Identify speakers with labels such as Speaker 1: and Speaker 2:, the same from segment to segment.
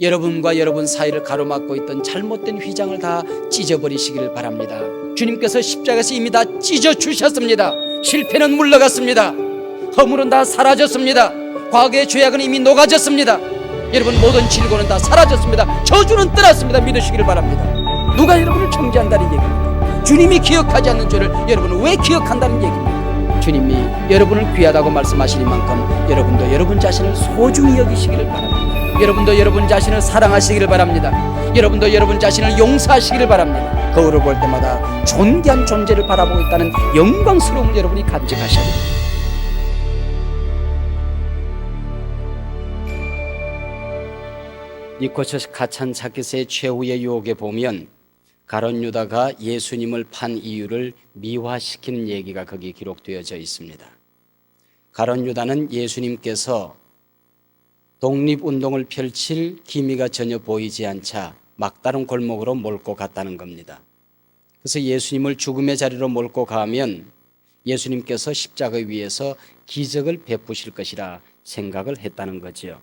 Speaker 1: 여러분과 여러분 사이를 가로막고 있던 잘못된 휘장을 다 찢어버리시기를 바랍니다. 주님께서 십자가에서 이미 다 찢어주셨습니다. 실패는 물러갔습니다. 허물은 다 사라졌습니다. 과거의 죄악은 이미 녹아졌습니다. 여러분, 모든 질고는 다 사라졌습니다. 저주는 떠났습니다. 믿으시기를 바랍니다. 누가 여러분을 정죄한다는 얘기입니까? 주님이 기억하지 않는 죄를 여러분은 왜 기억한다는 얘기입니까? 주님이 여러분을 귀하다고 말씀하시니만큼 여러분도 여러분 자신을 소중히 여기시기를 바랍니다. 여러분도 여러분 자신을 사랑하시기를 바랍니다. 여러분도 여러분 자신을 용서하시기를 바랍니다. 거울을 볼 때마다 존귀한 존재를 바라보고 있다는 영광스러움을 여러분이 간직하셔야 됩니다. 니코처 가찬 사키스의 최후의 유혹에 보면 가룟 유다가 예수님을 판 이유를 미화시키는 얘기가 거기 기록되어져 있습니다. 가룟 유다는 예수님께서 독립운동을 펼칠 기미가 전혀 보이지 않자 막다른 골목으로 몰고 갔다는 겁니다. 그래서 예수님을 죽음의 자리로 몰고 가면 예수님께서 십자가 위에서 기적을 베푸실 것이라 생각을 했다는 거지요.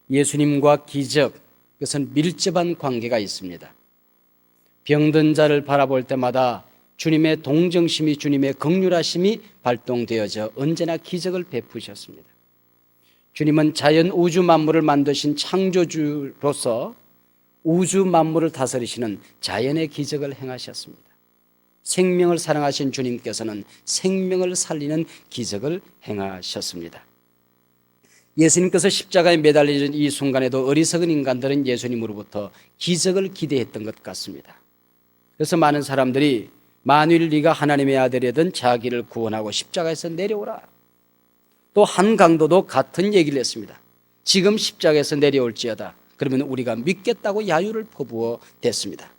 Speaker 1: 예수님과 기적, 그것은 밀접한 관계가 있습니다. 병든 자를 바라볼 때마다 주님의 동정심이, 주님의 긍휼하심이 발동되어져 언제나 기적을 베푸셨습니다. 주님은 자연 우주 만물을 만드신 창조주로서 우주 만물을 다스리시는 자연의 기적을 행하셨습니다. 생명을 사랑하신 주님께서는 생명을 살리는 기적을 행하셨습니다. 예수님께서 십자가에 매달리는 이 순간에도 어리석은 인간들은 예수님으로부터 기적을 기대했던 것 같습니다. 그래서 많은 사람들이 만일 네가 하나님의 아들이든 자기를 구원하고 십자가에서 내려오라. 또 한 강도도 같은 얘기를 했습니다. 지금 십자가에서 내려올지어다. 그러면 우리가 믿겠다고 야유를 퍼부어 댔습니다.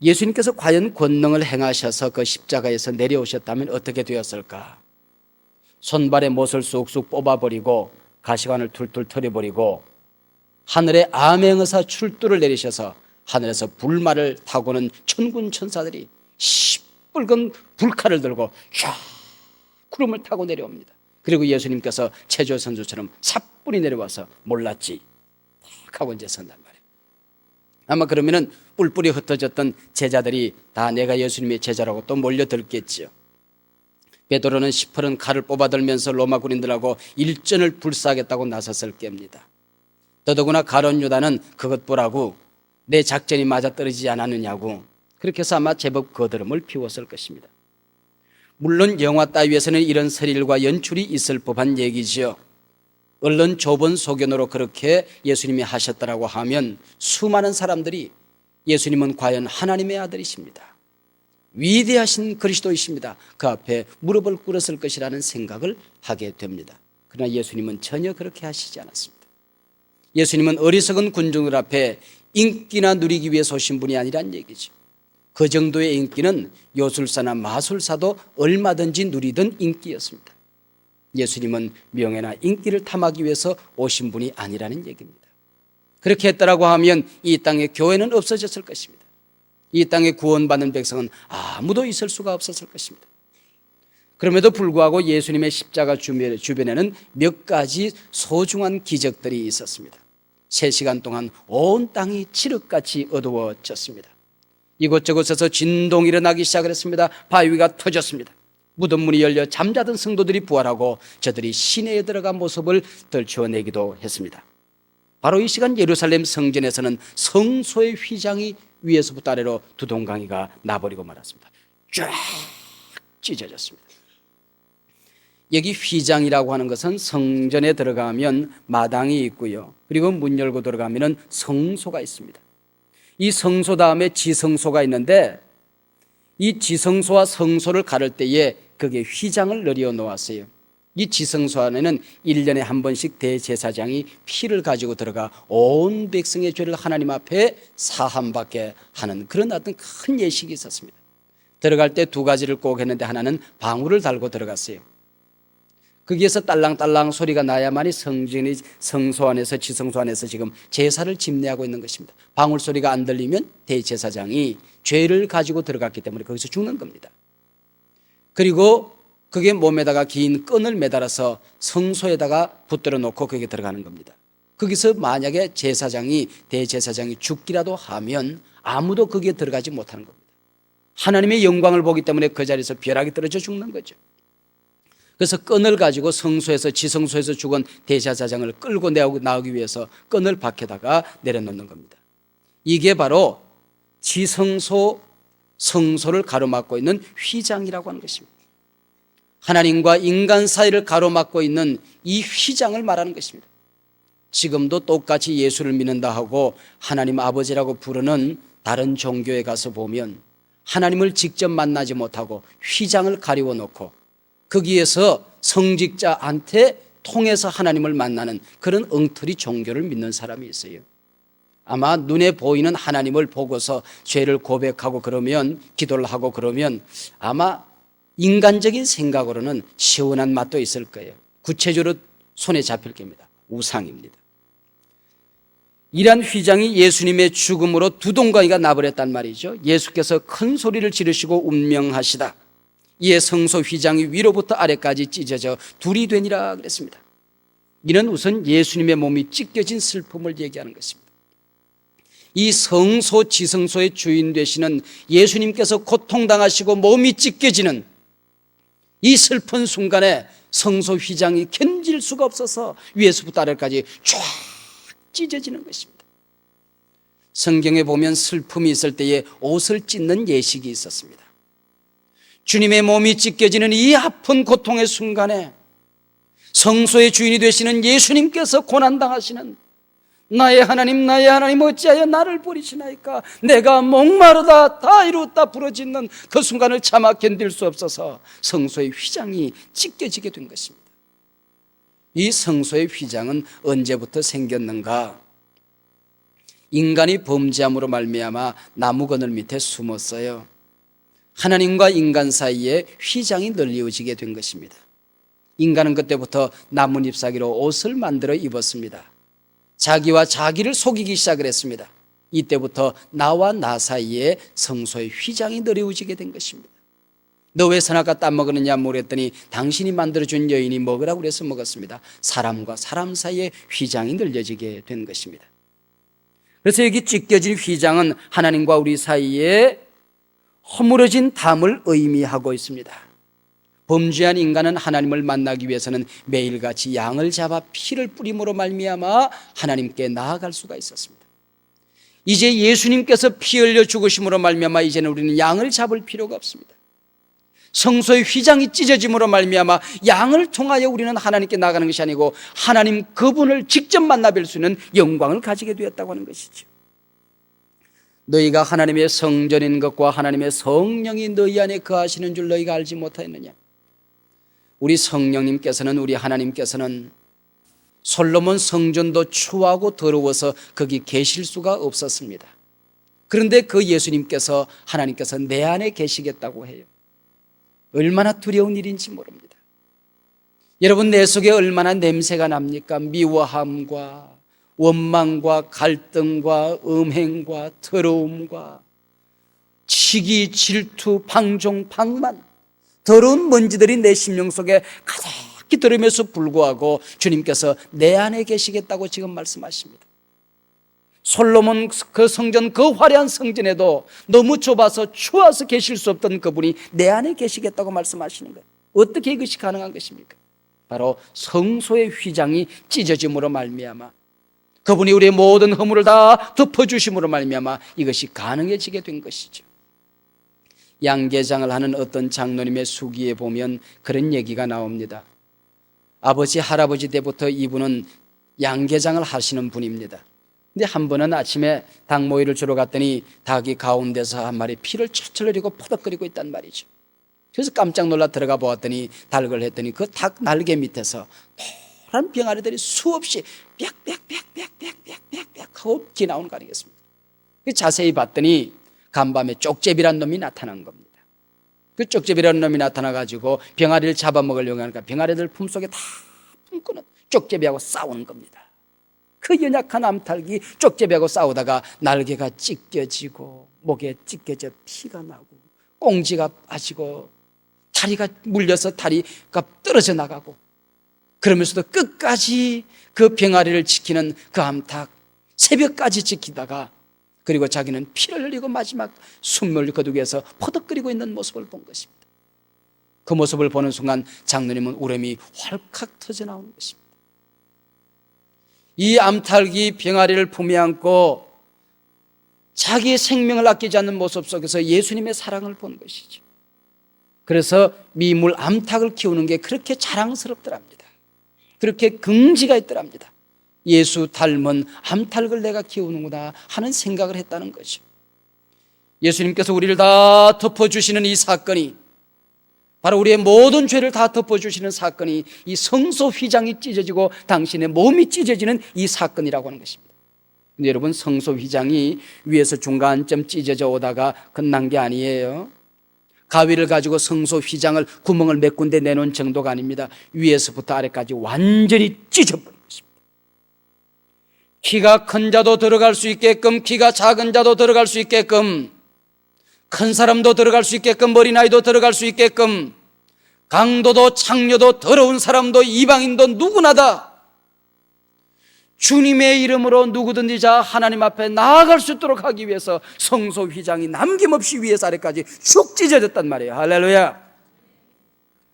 Speaker 1: 예수님께서 과연 권능을 행하셔서 그 십자가에서 내려오셨다면 어떻게 되었을까? 손발에 못을 쑥쑥 뽑아버리고 가시관을 툴툴 털어버리고 하늘에 암행의사 출두를 내리셔서 하늘에서 불말을 타고는 천군 천사들이 시뻘건 불칼을 들고 쫙 구름을 타고 내려옵니다. 그리고 예수님께서 체조 선수처럼 삽분이 내려와서 몰랐지 탁 하고 이제 선단 말이에요. 아마 그러면은 뿔뿔이 흩어졌던 제자들이 다 내가 예수님의 제자라고 또 몰려들겠지요. 베드로는 시퍼런 칼을 뽑아들면서 로마 군인들하고 일전을 불사하겠다고 나섰을 겁니다. 더더구나 가룟 유다는 그것 보라고 내 작전이 맞아떨어지지 않았느냐고 그렇게 해서 아마 제법 거드름을 피웠을 것입니다. 물론 영화 따위에서는 이런 서릴과 연출이 있을 법한 얘기지요. 얼른 좁은 소견으로 그렇게 예수님이 하셨다라고 하면 수많은 사람들이 예수님은 과연 하나님의 아들이십니다. 위대하신 그리스도이십니다. 그 앞에 무릎을 꿇었을 것이라는 생각을 하게 됩니다. 그러나 예수님은 전혀 그렇게 하시지 않았습니다. 예수님은 어리석은 군중들 앞에 인기나 누리기 위해서 오신 분이 아니란 얘기죠. 그 정도의 인기는 요술사나 마술사도 얼마든지 누리던 인기였습니다. 예수님은 명예나 인기를 탐하기 위해서 오신 분이 아니라는 얘기입니다. 그렇게 했다라고 하면 이 땅에 교회는 없어졌을 것입니다. 이 땅에 구원받는 백성은 아무도 있을 수가 없었을 것입니다. 그럼에도 불구하고 예수님의 십자가 주변에는 몇 가지 소중한 기적들이 있었습니다. 3시간 동안 온 땅이 칠흑같이 어두워졌습니다. 이곳저곳에서 진동이 일어나기 시작을 했습니다. 바위가 터졌습니다. 무덤 문이 열려 잠자던 성도들이 부활하고 저들이 시내에 들어간 모습을 들춰내기도 했습니다. 바로 이 시간 예루살렘 성전에서는 성소의 휘장이 위에서부터 아래로 두 동강이가 나버리고 말았습니다. 쫙 찢어졌습니다. 여기 휘장이라고 하는 것은 성전에 들어가면 마당이 있고요. 그리고 문 열고 들어가면 성소가 있습니다. 이 성소 다음에 지성소가 있는데 이 지성소와 성소를 가를 때에 거기에 휘장을 늘여 놓았어요. 이 지성소 안에는 1년에 한 번씩 대제사장이 피를 가지고 들어가 온 백성의 죄를 하나님 앞에 사함받게 하는 그런 어떤 큰 예식이 있었습니다. 들어갈 때 2가지를 꼭 했는데 하나는 방울을 달고 들어갔어요. 거기에서 딸랑딸랑 소리가 나야만이 성소 안에서 지성소 안에서 지금 제사를 집례하고 있는 것입니다. 방울 소리가 안 들리면 대제사장이 죄를 가지고 들어갔기 때문에 거기서 죽는 겁니다. 그리고 그게 몸에다가 긴 끈을 매달아서 성소에다가 붙들어 놓고 거기에 들어가는 겁니다. 거기서 만약에 대제사장이 죽기라도 하면 아무도 거기에 들어가지 못하는 겁니다. 하나님의 영광을 보기 때문에 그 자리에서 벼락이 떨어져 죽는 거죠. 그래서 끈을 가지고 지성소에서 죽은 대제사장을 끌고 나오기 위해서 끈을 밖에다가 내려놓는 겁니다. 이게 바로 성소를 가로막고 있는 휘장이라고 하는 것입니다. 하나님과 인간 사이를 가로막고 있는 이 휘장을 말하는 것입니다. 지금도 똑같이 예수를 믿는다 하고 하나님 아버지라고 부르는 다른 종교에 가서 보면 하나님을 직접 만나지 못하고 휘장을 가리워 놓고 거기에서 성직자한테 통해서 하나님을 만나는 그런 엉터리 종교를 믿는 사람이 있어요. 아마 눈에 보이는 하나님을 보고서 죄를 고백하고 그러면, 기도를 하고 그러면 아마 인간적인 생각으로는 시원한 맛도 있을 거예요. 구체적으로 손에 잡힐 겁니다. 우상입니다. 이러한 휘장이 예수님의 죽음으로 두 동강이가 나버렸단 말이죠. 예수께서 큰 소리를 지르시고 운명하시다. 이에 성소 휘장이 위로부터 아래까지 찢어져 둘이 되니라 그랬습니다. 이는 우선 예수님의 몸이 찢겨진 슬픔을 얘기하는 것입니다. 이 성소 지성소의 주인 되시는 예수님께서 고통당하시고 몸이 찢겨지는 이 슬픈 순간에 성소 휘장이 견딜 수가 없어서 위에서부터 아래까지 쫙 찢어지는 것입니다. 성경에 보면 슬픔이 있을 때에 옷을 찢는 예식이 있었습니다. 주님의 몸이 찢겨지는 이 아픈 고통의 순간에 성소의 주인이 되시는 예수님께서 고난당하시는 나의 하나님 어찌하여 나를 버리시나이까, 내가 목마르다 다 이루었다 부르짖는 그 순간을 차마 견딜 수 없어서 성소의 휘장이 찢겨지게 된 것입니다. 이 성소의 휘장은 언제부터 생겼는가? 인간이 범죄함으로 말미암아 나무 그늘 밑에 숨었어요. 하나님과 인간 사이에 휘장이 널리어지게 된 것입니다. 인간은 그때부터 나뭇 잎사귀로 옷을 만들어 입었습니다. 자기와 자기를 속이기 시작을 했습니다. 이때부터 나와 나 사이에 성소의 휘장이 널리어지게 된 것입니다. 너 왜 선악과 땀 먹었느냐 물었더니 당신이 만들어준 여인이 먹으라고 그래서 먹었습니다. 사람과 사람 사이에 휘장이 늘려지게 된 것입니다. 그래서 여기 찢겨진 휘장은 하나님과 우리 사이에 허물어진 담을 의미하고 있습니다. 범죄한 인간은 하나님을 만나기 위해서는 매일같이 양을 잡아 피를 뿌림으로 말미암아 하나님께 나아갈 수가 있었습니다. 이제 예수님께서 피 흘려 죽으심으로 말미암아 이제는 우리는 양을 잡을 필요가 없습니다. 성소의 휘장이 찢어짐으로 말미암아 양을 통하여 우리는 하나님께 나가는 것이 아니고 하나님 그분을 직접 만나 뵐 수 있는 영광을 가지게 되었다고 하는 것이죠. 너희가 하나님의 성전인 것과 하나님의 성령이 너희 안에 거하시는 줄 너희가 알지 못하였느냐. 우리 성령님께서는, 우리 하나님께서는 솔로몬 성전도 추하고 더러워서 거기 계실 수가 없었습니다. 그런데 그 예수님께서, 하나님께서 내 안에 계시겠다고 해요. 얼마나 두려운 일인지 모릅니다. 여러분, 내 속에 얼마나 냄새가 납니까? 미워함과 원망과 갈등과 음행과 더러움과 시기, 질투, 방종, 방만, 더러운 먼지들이 내 심령 속에 가득히 들으면서 불구하고 주님께서 내 안에 계시겠다고 지금 말씀하십니다. 솔로몬 그 성전, 그 화려한 성전에도 너무 좁아서 추워서 계실 수 없던 그분이 내 안에 계시겠다고 말씀하시는 거예요. 어떻게 이것이 가능한 것입니까? 바로 성소의 휘장이 찢어짐으로 말미암아, 그분이 우리의 모든 허물을 다 덮어주심으로 말미암아 이것이 가능해지게 된 것이죠. 양계장을 하는 어떤 장로님의 수기에 보면 그런 얘기가 나옵니다. 아버지, 할아버지 때부터 이분은 양계장을 하시는 분입니다. 근데 한 번은 아침에 닭 모이를 주러 갔더니 닭이 가운데서 한 마리 피를 철철 흘리고 포덕거리고 있단 말이죠. 그래서 깜짝 놀라 들어가 보았더니 닭을 했더니 그 닭 날개 밑에서 노란 병아리들이 수없이 빽빽빽빽빽빽빽 하고 기나오는 거 아니겠습니까? 자세히 봤더니 간밤에 쪽제비란 놈이 나타난 겁니다. 그 쪽제비라는 놈이 나타나가지고 병아리를 잡아먹으려고 하니까 병아리들 품속에 다 품고는 쪽제비하고 싸우는 겁니다. 그 연약한 암탉이 쪽제비하고 싸우다가 날개가 찢겨지고 목에 찢겨져 피가 나고 꽁지가 빠지고 다리가 물려서 다리가 떨어져 나가고 그러면서도 끝까지 그 병아리를 지키는 그 암탉, 새벽까지 지키다가 그리고 자기는 피를 흘리고 마지막 숨을 거두기 위해서 퍼덕거리고 있는 모습을 본 것입니다. 그 모습을 보는 순간 장로님은 울음이 활칵 터져 나오는 것입니다. 이 암탉이 병아리를 품에 안고 자기의 생명을 아끼지 않는 모습 속에서 예수님의 사랑을 본 것이죠. 그래서 미물 암탉을 키우는 게 그렇게 자랑스럽더랍니다. 그렇게 긍지가 있더랍니다. 예수 닮은 암탉을 내가 키우는구나 하는 생각을 했다는 거죠. 예수님께서 우리를 다 덮어주시는 이 사건이, 바로 우리의 모든 죄를 다 덮어주시는 사건이 이 성소 휘장이 찢어지고 당신의 몸이 찢어지는 이 사건이라고 하는 것입니다. 근데 여러분, 성소 휘장이 위에서 중간쯤 찢어져 오다가 끝난 게 아니에요. 가위를 가지고 성소 휘장을 구멍을 몇 군데 내놓은 정도가 아닙니다. 위에서부터 아래까지 완전히 찢어버린 것입니다. 키가 큰 자도 들어갈 수 있게끔, 키가 작은 자도 들어갈 수 있게끔, 큰 사람도 들어갈 수 있게끔, 어린아이도 들어갈 수 있게끔, 강도도 창녀도 더러운 사람도 이방인도 누구나 다 주님의 이름으로 누구든지 자 하나님 앞에 나아갈 수 있도록 하기 위해서 성소 휘장이 남김없이 위에서 아래까지 쭉 찢어졌단 말이에요. 할렐루야.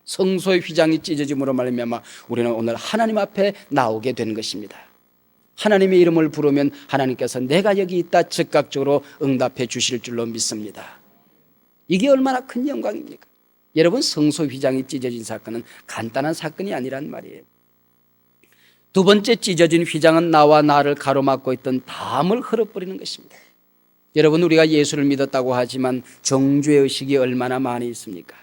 Speaker 1: 성소의 휘장이 찢어짐으로 말미암아 우리는 오늘 하나님 앞에 나오게 되는 것입니다. 하나님의 이름을 부르면 하나님께서 내가 여기 있다 즉각적으로 응답해 주실 줄로 믿습니다. 이게 얼마나 큰 영광입니까? 여러분, 성소 휘장이 찢어진 사건은 간단한 사건이 아니란 말이에요. 두 번째 찢어진 휘장은 나와 나를 가로막고 있던 담을 흘러버리는 것입니다. 여러분, 우리가 예수를 믿었다고 하지만 정죄의식이 얼마나 많이 있습니까?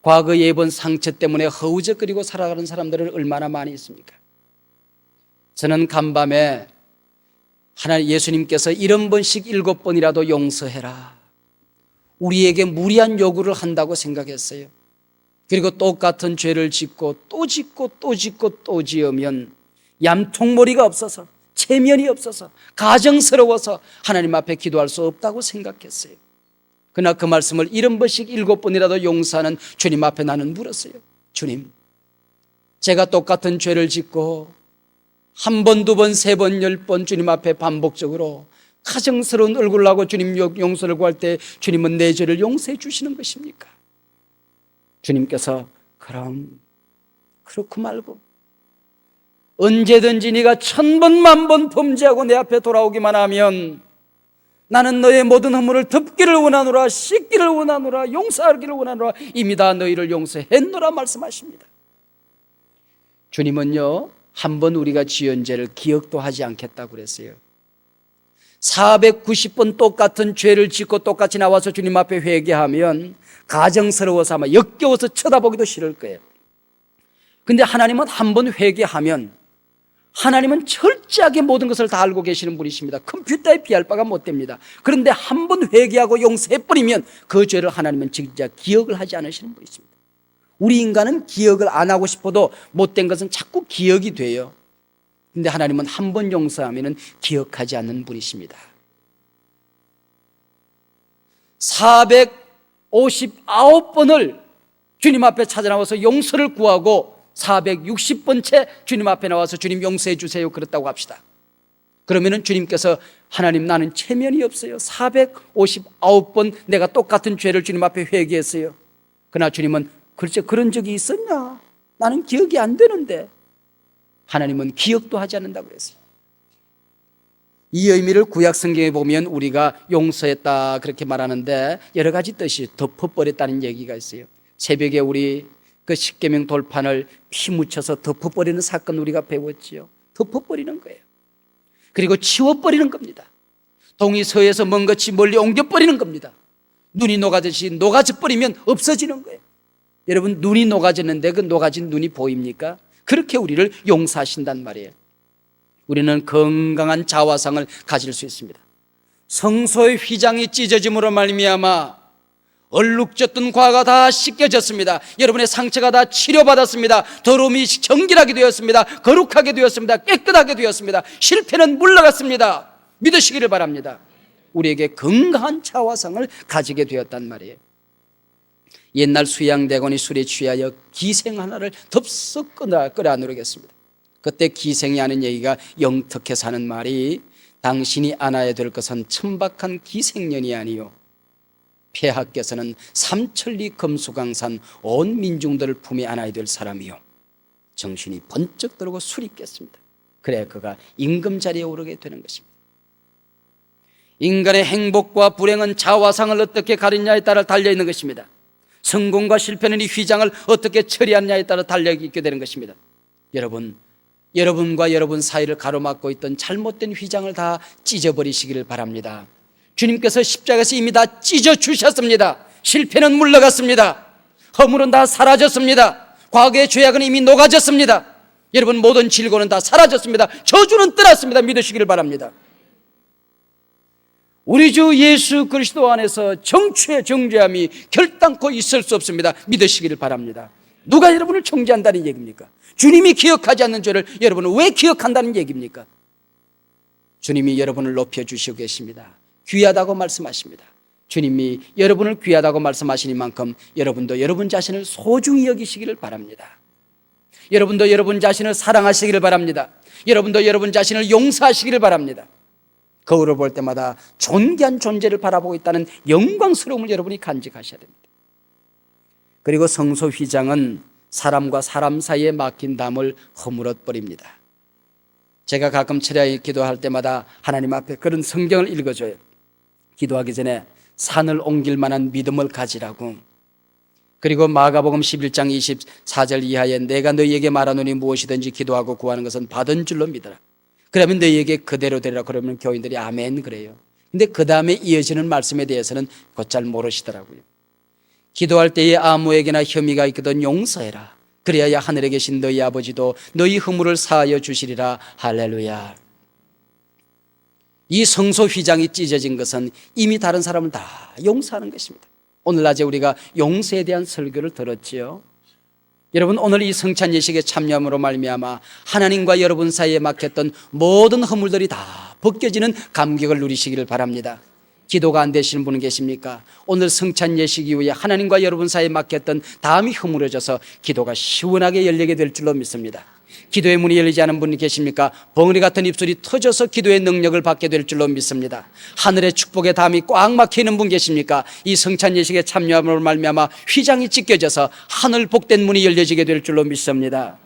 Speaker 1: 과거에 입은 상처 때문에 허우적거리고 살아가는 사람들은 얼마나 많이 있습니까? 저는 간밤에 하나님 예수님께서 70번씩 7번이라도 용서해라, 우리에게 무리한 요구를 한다고 생각했어요. 그리고 똑같은 죄를 짓고 또 짓고 또 짓고 또 지으면 얌통머리가 없어서, 체면이 없어서, 가정스러워서 하나님 앞에 기도할 수 없다고 생각했어요. 그러나 그 말씀을 70번씩 7번이라도 용서하는 주님 앞에 나는 물었어요. 주님, 제가 똑같은 죄를 짓고 한 번, 두 번, 세 번, 10번 주님 앞에 반복적으로 가정스러운 얼굴을 하고 주님 용서를 구할 때 주님은 내 죄를 용서해 주시는 것입니까? 주님께서 그럼 그렇고 말고 언제든지 네가 1000번, 10,000번 범죄하고 내 앞에 돌아오기만 하면 나는 너의 모든 허물을 덮기를 원하노라, 씻기를 원하노라, 용서하기를 원하노라, 이미 다 너희를 용서했노라 말씀하십니다. 주님은요, 한번 우리가 지은 죄를 기억도 하지 않겠다고 그랬어요. 490번 똑같은 죄를 짓고 똑같이 나와서 주님 앞에 회개하면 가정스러워서 아마 역겨워서 쳐다보기도 싫을 거예요. 근데 하나님은 한번 회개하면 하나님은 철저하게 모든 것을 다 알고 계시는 분이십니다. 컴퓨터에 비할 바가 못 됩니다. 그런데 한번 회개하고 용서해버리면 그 죄를 하나님은 진짜 기억을 하지 않으시는 분이십니다. 우리 인간은 기억을 안 하고 싶어도 못된 것은 자꾸 기억이 돼요. 근데 하나님은 한 번 용서하면 기억하지 않는 분이십니다. 459번을 주님 앞에 찾아 나와서 용서를 구하고 460번째 주님 앞에 나와서 주님 용서해 주세요 그랬다고 합시다. 그러면 주님께서 하나님, 나는 체면이 없어요. 459번 내가 똑같은 죄를 주님 앞에 회개했어요. 그러나 주님은 글쎄 그런 적이 있었냐? 나는 기억이 안 되는데. 하나님은 기억도 하지 않는다고 그랬어요. 이 의미를 구약 성경에 보면 우리가 용서했다 그렇게 말하는데 여러 가지 뜻이 덮어버렸다는 얘기가 있어요. 새벽에 우리 그 십계명 돌판을 피 묻혀서 덮어버리는 사건 우리가 배웠지요. 덮어버리는 거예요. 그리고 치워버리는 겁니다. 동이 서에서 먼 것이 멀리 옮겨버리는 겁니다. 눈이 녹아듯이 녹아져버리면 없어지는 거예요. 여러분, 눈이 녹아졌는데 그 녹아진 눈이 보입니까? 그렇게 우리를 용서하신단 말이에요. 우리는 건강한 자화상을 가질 수 있습니다. 성소의 휘장이 찢어짐으로 말미암아 얼룩졌던 과가 다 씻겨졌습니다. 여러분의 상처가 다 치료받았습니다. 더러움이 정결하게 되었습니다. 거룩하게 되었습니다. 깨끗하게 되었습니다. 실패는 물러갔습니다. 믿으시기를 바랍니다. 우리에게 건강한 자화상을 가지게 되었단 말이에요. 옛날 수양대군이 술에 취하여 기생 하나를 덥석 끌어안으려겠습니다. 그때 기생이 하는 얘기가 영특해서 하는 말이 당신이 안아야 될 것은 천박한 기생년이 아니요 폐하께서는 삼천리 금수강산 온 민중들을 품에 안아야 될 사람이요. 정신이 번쩍 들고 술이 깼습니다. 그래야 그가 임금 자리에 오르게 되는 것입니다. 인간의 행복과 불행은 자화상을 어떻게 가리냐에 따라 달려있는 것입니다. 성공과 실패는 이 휘장을 어떻게 처리하느냐에 따라 달려있게 되는 것입니다. 여러분과 여러분 사이를 가로막고 있던 잘못된 휘장을 다 찢어버리시기를 바랍니다. 주님께서 십자가에서 이미 다 찢어주셨습니다. 실패는 물러갔습니다. 허물은 다 사라졌습니다. 과거의 죄악은 이미 녹아졌습니다. 여러분, 모든 질고는 다 사라졌습니다. 저주는 떠났습니다. 믿으시기를 바랍니다. 우리 주 예수 그리스도 안에서 정죄의 정죄함이 결단코 있을 수 없습니다. 믿으시기를 바랍니다. 누가 여러분을 정죄한다는 얘기입니까? 주님이 기억하지 않는 죄를 여러분은 왜 기억한다는 얘기입니까? 주님이 여러분을 높여주시고 계십니다. 귀하다고 말씀하십니다. 주님이 여러분을 귀하다고 말씀하시니만큼 여러분도 여러분 자신을 소중히 여기시기를 바랍니다. 여러분도 여러분 자신을 사랑하시기를 바랍니다. 여러분도 여러분 자신을 용서하시기를 바랍니다. 거울을 볼 때마다 존귀한 존재를 바라보고 있다는 영광스러움을 여러분이 간직하셔야 됩니다. 그리고 성소 휘장은 사람과 사람 사이에 막힌 담을 허물어버립니다. 제가 가끔 철야에 기도할 때마다 하나님 앞에 그런 성경을 읽어줘요. 기도하기 전에 산을 옮길 만한 믿음을 가지라고. 그리고 마가복음 11장 24절 이하에 내가 너희에게 말하노니 무엇이든지 기도하고 구하는 것은 받은 줄로 믿어라. 그러면 너희에게 그대로 되리라. 그러면 교인들이 아멘 그래요. 근데 그 다음에 이어지는 말씀에 대해서는 곧잘 모르시더라고요. 기도할 때에 아무에게나 혐의가 있거든 용서해라. 그래야 하늘에 계신 너희 아버지도 너희 허물을 사하여 주시리라. 할렐루야. 이 성소 휘장이 찢어진 것은 이미 다른 사람을 다 용서하는 것입니다. 오늘 낮에 우리가 용서에 대한 설교를 들었지요. 여러분, 오늘 이 성찬 예식에 참여함으로 말미암아 하나님과 여러분 사이에 막혔던 모든 허물들이 다 벗겨지는 감격을 누리시기를 바랍니다. 기도가 안 되시는 분은 계십니까? 오늘 성찬 예식 이후에 하나님과 여러분 사이에 막혔던 담이 허물어져서 기도가 시원하게 열리게 될 줄로 믿습니다. 기도의 문이 열리지 않은 분이 계십니까? 벙어리 같은 입술이 터져서 기도의 능력을 받게 될 줄로 믿습니다. 하늘의 축복의 담이 꽉 막히는 분 계십니까? 이 성찬 예식에 참여함으로 말미암아 휘장이 찢겨져서 하늘 복된 문이 열려지게 될 줄로 믿습니다.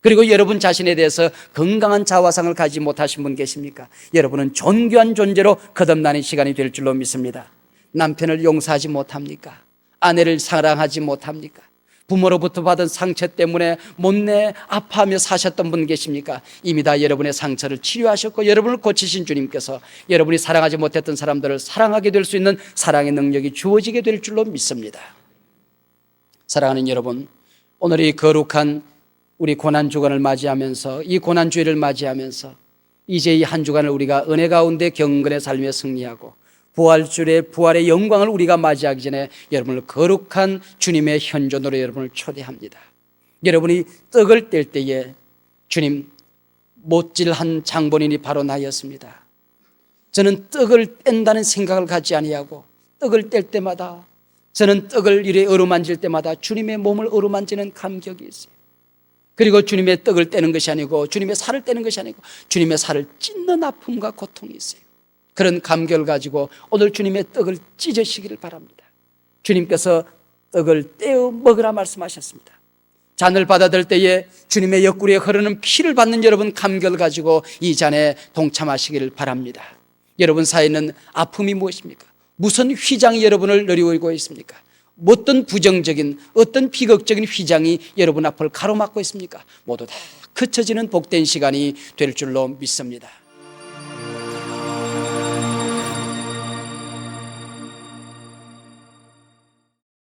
Speaker 1: 그리고 여러분 자신에 대해서 건강한 자화상을 가지지 못하신 분 계십니까? 여러분은 존귀한 존재로 거듭나는 시간이 될 줄로 믿습니다. 남편을 용서하지 못합니까? 아내를 사랑하지 못합니까? 부모로부터 받은 상처 때문에 못내 아파하며 사셨던 분 계십니까? 이미 다 여러분의 상처를 치료하셨고 여러분을 고치신 주님께서 여러분이 사랑하지 못했던 사람들을 사랑하게 될 수 있는 사랑의 능력이 주어지게 될 줄로 믿습니다. 사랑하는 여러분, 오늘 이 거룩한 우리 고난주간을 맞이하면서 이 고난주일을 맞이하면서 이제 이 한 주간을 우리가 은혜 가운데 경건의 삶에 승리하고 부활의 영광을 우리가 맞이하기 전에 여러분을 거룩한 주님의 현존으로 여러분을 초대합니다. 여러분이 떡을 뗄 때에 주님, 못질한 장본인이 바로 나였습니다. 저는 떡을 뗀다는 생각을 갖지 아니하고 떡을 뗄 때마다 저는 떡을 이래 어루만질 때마다 주님의 몸을 어루만지는 감격이 있어요. 그리고 주님의 떡을 떼는 것이 아니고 주님의 살을 떼는 것이 아니고 주님의 살을 찢는 아픔과 고통이 있어요. 그런 감격을 가지고 오늘 주님의 떡을 찢으시기를 바랍니다. 주님께서 떡을 떼어 먹으라 말씀하셨습니다. 잔을 받아들 때에 주님의 옆구리에 흐르는 피를 받는 여러분 감격을 가지고 이 잔에 동참하시기를 바랍니다. 여러분 사이에는 아픔이 무엇입니까? 무슨 휘장이 여러분을 내리고 있습니까? 어떤 부정적인 어떤 비극적인 휘장이 여러분 앞을 가로막고 있습니까? 모두 다 그쳐지는 복된 시간이 될 줄로 믿습니다.